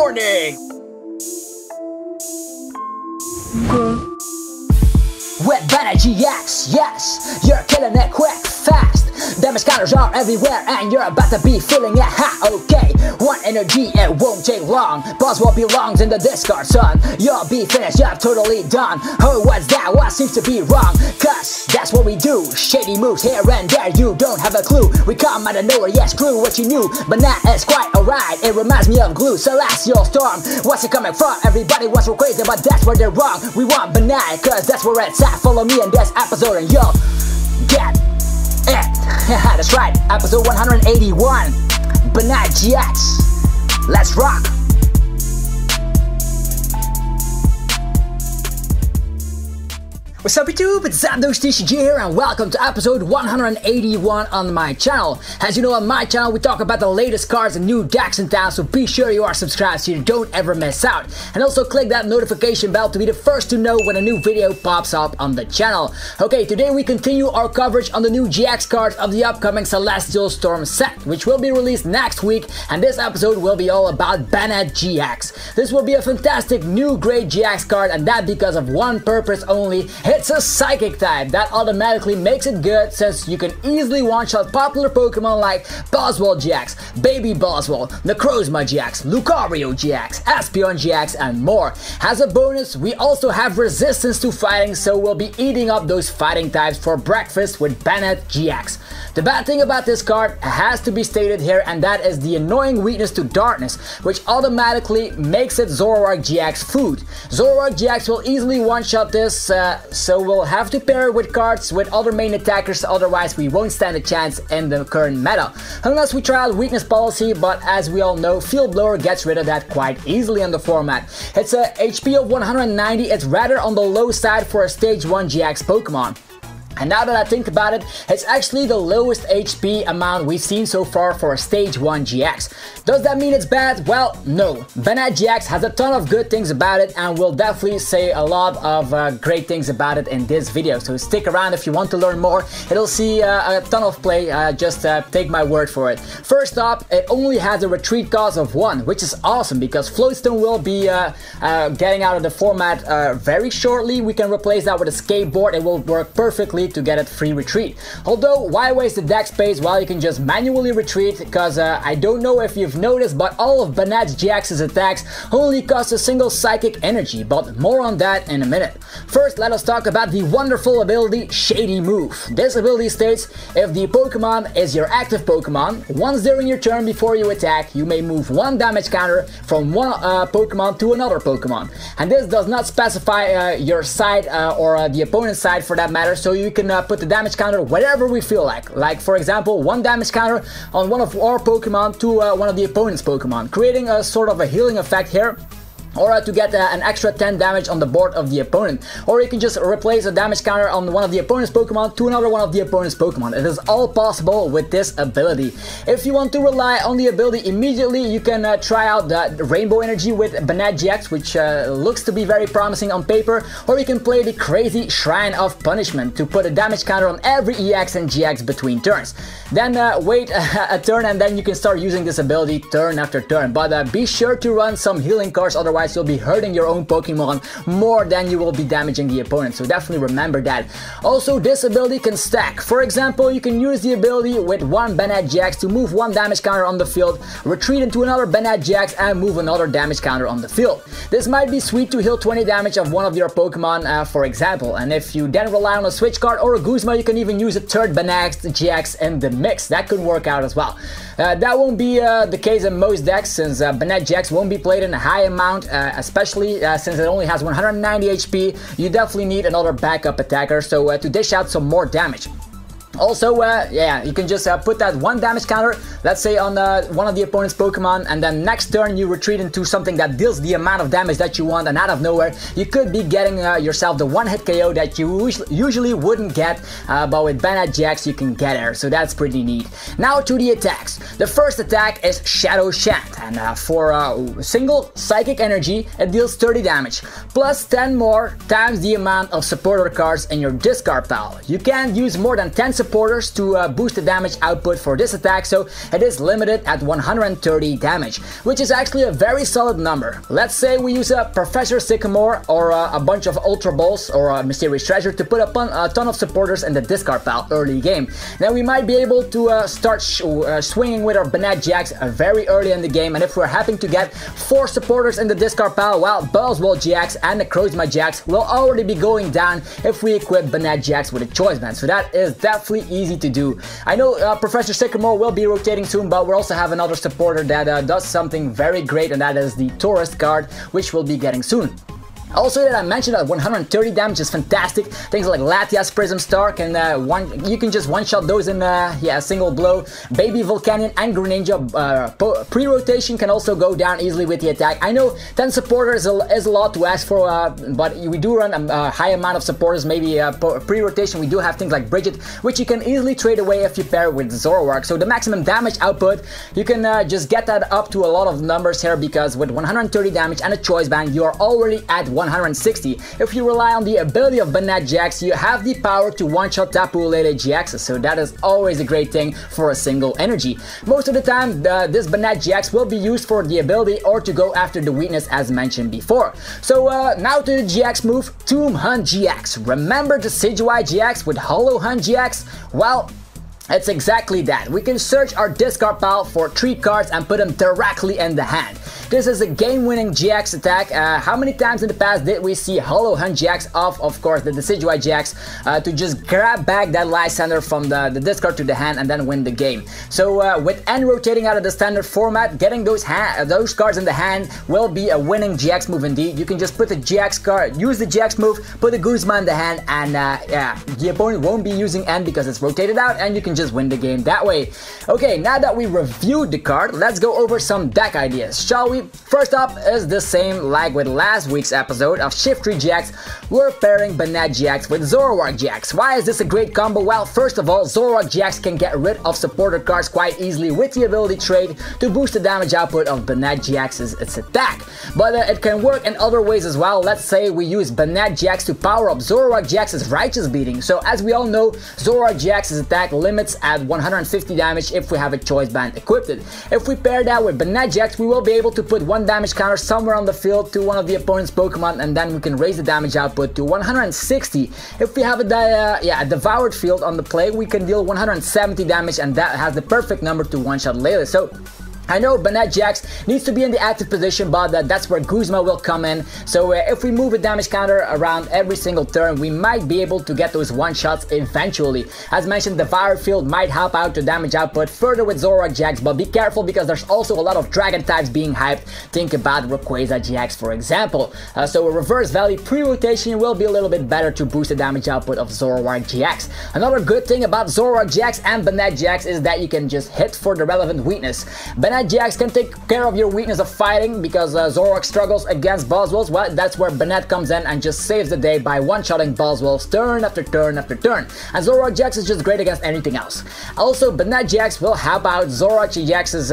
Warning! With Banette GX, yes, you're killing it quick, fast. Damage counters are everywhere and you're about to be feeling it, ha, okay. One energy, it won't take long. Boswell belongs in the discard, son. You'll be finished, you're totally done. Oh, what's that? What seems to be wrong? Cause that's what we do. Shady moves here and there, you don't have a clue. We come out of nowhere, yes, screw what you knew. Banette is quite alright, it reminds me of glue. Celestial Storm, what's it coming from? Everybody wants to crazy, but that's where they're wrong. We want Banette, cause that's where it's at. Follow me in this episode and you'll get it. That's right, episode 181, Banette GX. Let's rock. What's up YouTube, it's TCG here and welcome to episode 181 on my channel. As you know, on my channel we talk about the latest cards and new decks in town, so be sure you are subscribed so you don't ever miss out. And also click that notification bell to be the first to know when a new video pops up on the channel. Okay, today we continue our coverage on the new GX cards of the upcoming Celestial Storm set, which will be released next week, and this episode will be all about Banette GX. This will be a fantastic new great GX card, and that because of one purpose only. It's a psychic type that automatically makes it good since you can easily one-shot popular Pokemon like Boswell GX, Baby Boswell, Necrozma GX, Lucario GX, Espeon GX, and more. As a bonus, we also have resistance to fighting, so we'll be eating up those fighting types for breakfast with Banette GX. The bad thing about this card has to be stated here, and that is the annoying weakness to darkness, which automatically makes it Zoroark GX food. Zoroark GX will easily one-shot this, so we'll have to pair it with cards with other main attackers, otherwise we won't stand a chance in the current meta. Unless we try out weakness policy, but as we all know, Field Blower gets rid of that quite easily in the format. It's a HP of 190, it's rather on the low side for a stage 1 GX Pokemon. And now that I think about it, it's actually the lowest HP amount we've seen so far for a stage 1 GX. Does that mean it's bad? Well, no. Banette GX has a ton of good things about it, and we'll definitely say a lot of great things about it in this video. So stick around if you want to learn more. It'll see a ton of play, just take my word for it. First up, it only has a retreat cost of 1, which is awesome because Floatstone will be getting out of the format very shortly. We can replace that with a skateboard. It will work perfectly to get it free retreat. Although, why waste the deck space while you can just manually retreat? Because I don't know if you've noticed, but all of Banette GX's attacks only cost a single psychic energy, but more on that in a minute. First, let us talk about the wonderful ability Shady Move. This ability states, if the Pokemon is your active Pokemon, once during your turn before you attack, you may move one damage counter from one Pokemon to another Pokemon. And this does not specify your side or the opponent's side for that matter, so you can put the damage counter wherever we feel like. Like for example, one damage counter on one of our Pokemon to one of the opponent's Pokemon, creating a sort of a healing effect here. Or to get an extra 10 damage on the board of the opponent. Or you can just replace a damage counter on one of the opponent's Pokemon to another one of the opponent's Pokemon. It is all possible with this ability. If you want to rely on the ability immediately, you can try out the Rainbow Energy with Banette GX, which looks to be very promising on paper. Or you can play the crazy Shrine of Punishment to put a damage counter on every EX and GX between turns. Then wait a turn and then you can start using this ability turn after turn. But be sure to run some healing cards, otherwise you'll be hurting your own Pokemon more than you will be damaging the opponent, so definitely remember that. Also, this ability can stack. For example, you can use the ability with one Banette GX to move one damage counter on the field, retreat into another Banette GX and move another damage counter on the field. This might be sweet to heal 20 damage of one of your Pokemon, for example, and if you then rely on a switch card or a Guzma, you can even use a third Banette GX in the mix. That could work out as well. That won't be the case in most decks, since Banette GX won't be played in a high amount, especially since it only has 190 HP. You definitely need another backup attacker, so to dish out some more damage. Also, yeah, you can just put that one damage counter, let's say on one of the opponent's Pokemon, and then next turn you retreat into something that deals the amount of damage that you want, and out of nowhere you could be getting yourself the one-hit KO that you usually wouldn't get, but with Banette GX you can get there, so that's pretty neat. Now to the attacks. The first attack is Shadow Chant, and for a single Psychic Energy it deals 30 damage, plus 10 more times the amount of supporter cards in your discard pile. You can use more than 10 supporter supporters to boost the damage output for this attack, so it is limited at 130 damage, which is actually a very solid number. Let's say we use a Professor Sycamore or a bunch of Ultra Balls or a Mysterious Treasure to put upon a ton of supporters in the discard pile early game. Then we might be able to start swinging with our Banette GX very early in the game, and if we're happy to get 4 supporters in the discard pile, well, Boswell GX and the RAYQUAZA GX will already be going down if we equip Banette GX with a choice band, so that is definitely easy to do. I know Professor Sycamore will be rotating soon, but we also have another supporter that does something very great, and that is the Tourist card, which we'll be getting soon. Also, that I mentioned that 130 damage is fantastic. Things like Latias Prism Star can you can just one-shot those in a single blow. Baby Volcanion and Greninja pre-rotation can also go down easily with the attack. I know 10 supporters is a lot to ask for, but we do run a high amount of supporters. Maybe pre-rotation we do have things like Bridget, which you can easily trade away if you pair it with Zoroark. So the maximum damage output, you can just get that up to a lot of numbers here, because with 130 damage and a choice band, you are already at 160. If you rely on the ability of Banette GX, you have the power to one-shot Tapu Lele GX, so that is always a great thing for a single energy. Most of the time, this Banette GX will be used for the ability or to go after the weakness as mentioned before. So now to the GX move, Tomb Hunt GX. Remember the Decidueye GX with Hollow Hunt GX? Well, it's exactly that. We can search our discard pile for 3 cards and put them directly in the hand. This is a game-winning GX attack. How many times in the past did we see Hollow Hunt GX off, of course, the Decidueye GX to just grab back that Lysander from the discard to the hand and then win the game? So with N rotating out of the standard format, getting those cards in the hand will be a winning GX move indeed. You can just put the GX card, use the GX move, put the Guzma in the hand, and yeah, the opponent won't be using N because it's rotated out, and you can just win the game that way. Okay, now that we reviewed the card, let's go over some deck ideas, shall we? First up is the same like with last week's episode of Shiftry GX. We're pairing Banette GX with Zoroark GX. Why is this a great combo? Well, first of all, Zoroark GX can get rid of supporter cards quite easily with the ability trade to boost the damage output of Banette GX's attack. But it can work in other ways as well. Let's say we use Banette GX to power up Zoroark GX's Righteous Beating. So as we all know, Zoroark GX's attack limits at 150 damage if we have a choice band equipped. If we pair that with Banette GX, we will be able to put 1 damage counter somewhere on the field to one of the opponent's Pokemon, and then we can raise the damage output to 160. If we have a Devoured Field on the play, we can deal 170 damage, and that has the perfect number to one-shot Lele. So I know Banette GX needs to be in the active position, but that's where Guzma will come in. So if we move a damage counter around every single turn, we might be able to get those one-shots eventually. As mentioned, the Devoured Field might help out the damage output further with Zoroark GX, but be careful because there's also a lot of Dragon types being hyped. Think about RAYQUAZA GX, for example. So a Reverse Valley pre-rotation will be a little bit better to boost the damage output of Zoroark GX. Another good thing about Zoroark GX and Banette GX is that you can just hit for the relevant weakness. Banette GX can take care of your weakness of fighting because Zoroark struggles against Boswells. Well, that's where Banette comes in and just saves the day by one-shotting Boswells turn after turn after turn. And Zoroark GX is just great against anything else. Also, Banette GX will help out Zoroark GX's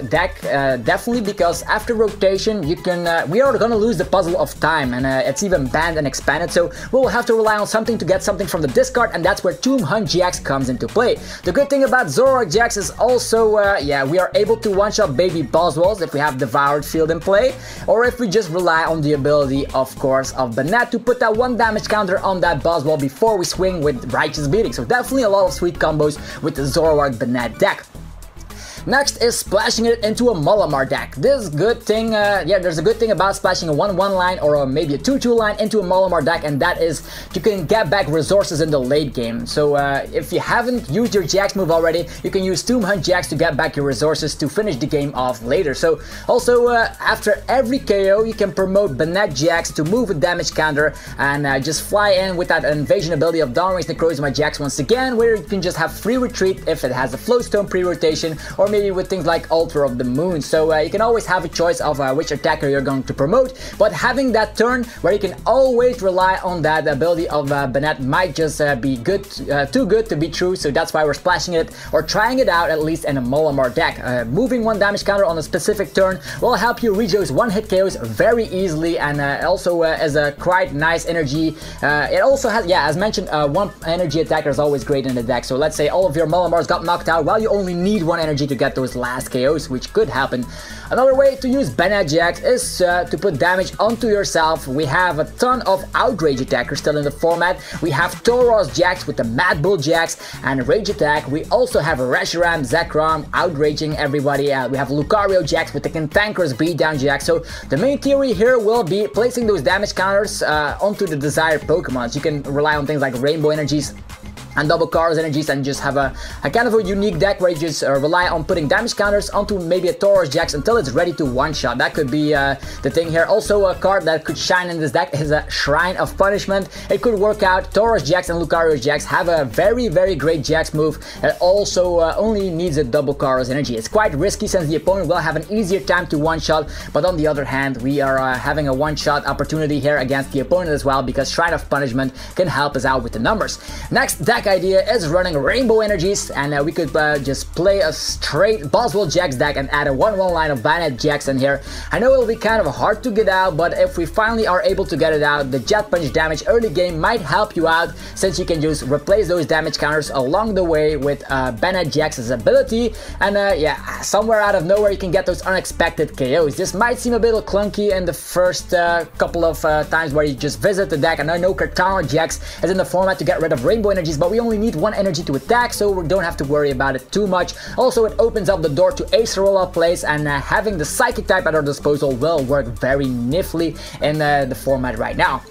deck definitely, because after rotation you can we are gonna lose the puzzle of time, and it's even banned and expanded, so we'll have to rely on something to get something from the discard, and that's where Tomb Hunt GX comes into play. The good thing about Zoroark GX is also we are able to one-shot Baby Boswells if we have Devoured Field in play, or if we just rely on the ability, of course, of Banette to put that 1 damage counter on that Boswell before we swing with Righteous Beating. So definitely a lot of sweet combos with the Zoroark Banette deck. Next is splashing it into a Malamar deck. This good thing, there's a good thing about splashing a 1-1 line or maybe a 2-2 line into a Malamar deck, and that is you can get back resources in the late game. So if you haven't used your GX move already, you can use Tomb Hunt GX to get back your resources to finish the game off later. So also after every KO, you can promote Banette GX to move a damage counter and just fly in with that invasion ability of Dawnwing's RAYQUAZA GX once again, where you can just have free retreat if it has a Flowstone pre-rotation, or maybe maybe with things like Altar of the Moon. So you can always have a choice of which attacker you're going to promote, but having that turn where you can always rely on that ability of Banette might just be good, too good to be true, so that's why we're splashing it, or trying it out at least in a Malamar deck. Moving one damage counter on a specific turn will help you reach those one-hit KOs very easily, and also as a quite nice energy. It also has, yeah, as mentioned, one energy attacker is always great in the deck, so let's say all of your Malamars got knocked out while you only need one energy to get those last KOs, which could happen. Another way to use Banette GX is to put damage onto yourself. We have a ton of Outrage attackers still in the format. We have Tauros GX with the Mad Bull GX and Rage attack. We also have Reshiram, Zekrom outraging everybody. We have Lucario GX with the Cantankerous Beatdown GX. So the main theory here will be placing those damage counters onto the desired Pokemons. You can rely on things like Rainbow Energies and Double Chaos Energies and just have a kind of a unique deck where you just rely on putting damage counters onto maybe a Tauros GX until it's ready to one-shot. That could be the thing here. Also a card that could shine in this deck is a Shrine of Punishment. It could work out. Tauros GX and Lucario GX have a very, very great GX move that also only needs a Double Chaos Energy. It's quite risky since the opponent will have an easier time to one-shot, but on the other hand, we are having a one-shot opportunity here against the opponent as well, because Shrine of Punishment can help us out with the numbers. Next deck idea is running Rainbow Energies, and we could just play a straight Boswell GX deck and add a 1-1 line of Banette GX in here. I know it'll be kind of hard to get out, but if we finally are able to get it out, the Jet Punch damage early game might help you out, since you can just replace those damage counters along the way with Banette GX's ability, and yeah, somewhere out of nowhere you can get those unexpected KOs. This might seem a bit clunky in the first couple of times where you just visit the deck, and I know Kartana GX is in the format to get rid of Rainbow Energies, but we only need one energy to attack, so we don't have to worry about it too much. Also, it opens up the door to Acerola plays, and having the Psychic type at our disposal will work very nifty in the format right now.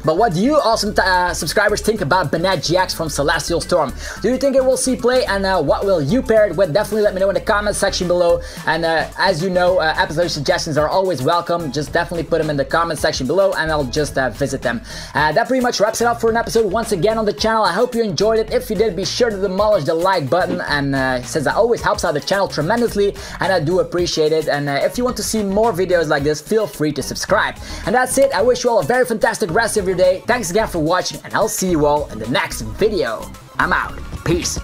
But what do you awesome subscribers think about Banette GX from Celestial Storm? Do you think it will see play, and what will you pair it with? Definitely let me know in the comment section below. And as you know, episode suggestions are always welcome. Just definitely put them in the comment section below and I'll just visit them. That pretty much wraps it up for an episode once again on the channel. I hope you enjoyed it. If you did, be sure to demolish the like button, and since that always helps out the channel tremendously, and I do appreciate it. And if you want to see more videos like this, feel free to subscribe. And that's it. I wish you all a very fantastic rest of your day. Thanks again for watching, and I'll see you all in the next video. I'm out. Peace.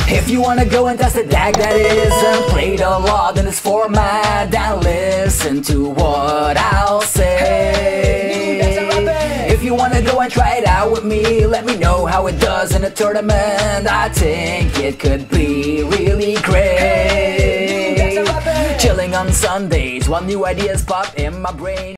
If you wanna go and test a deck that isn't played a lot in this format, then listen to what I'll say. If you wanna go and try it out with me, let me know how it does in a tournament. I think it could be really great. Chilling on Sundays while new ideas pop in my brain.